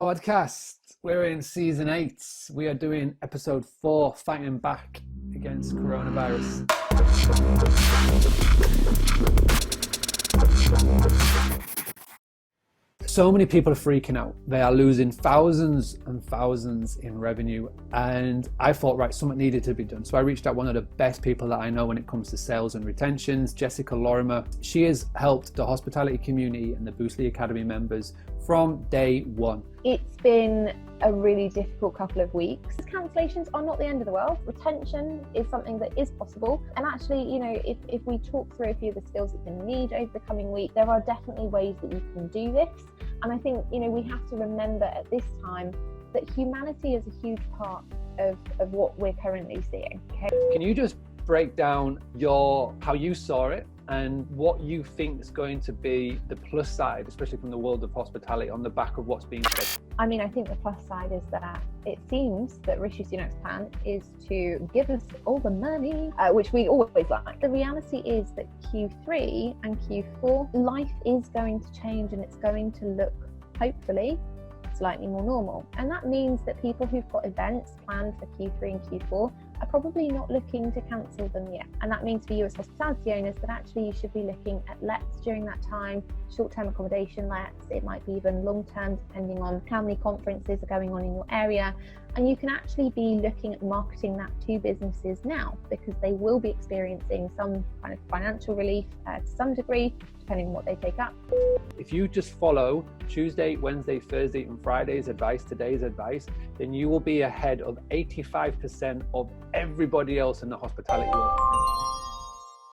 Podcast. We're in season 8. We are doing episode 4, fighting back against coronavirus. So many people are freaking out. They are losing thousands and thousands in revenue. And I thought, right, something needed to be done. So I reached out one of the best people that I know when it comes to sales and retentions, Jessica Lorimer. She has helped the hospitality community and the Boostly Academy members from day one. It's been a really difficult couple of weeks. Cancellations are not the end of the world. Retention is something that is possible. And actually, if we talk through a few of the skills that you need over the coming week, there are definitely ways that you can do this. And I think, we have to remember at this time that humanity is a huge part of what we're currently seeing. Okay? Can you just break down how you saw it and what you think is going to be the plus side, especially from the world of hospitality, on the back of what's being said? I think the plus side is that it seems that Rishi Sunak's plan is to give us all the money, which we always like. The reality is that Q3 and Q4, life is going to change and it's going to look, hopefully, slightly more normal. And that means that people who've got events planned for Q3 and Q4 are probably not looking to cancel them yet. And that means for you as hospitality owners that actually you should be looking at lets during that time, short-term accommodation lets, it might be even long-term depending on how many conferences are going on in your area. And you can actually be looking at marketing that to businesses now because they will be experiencing some kind of financial relief to some degree, depending on what they take up. If you just follow Tuesday, Wednesday, Thursday, and Friday's advice, today's advice, then you will be ahead of 85% of everybody else in the hospitality world.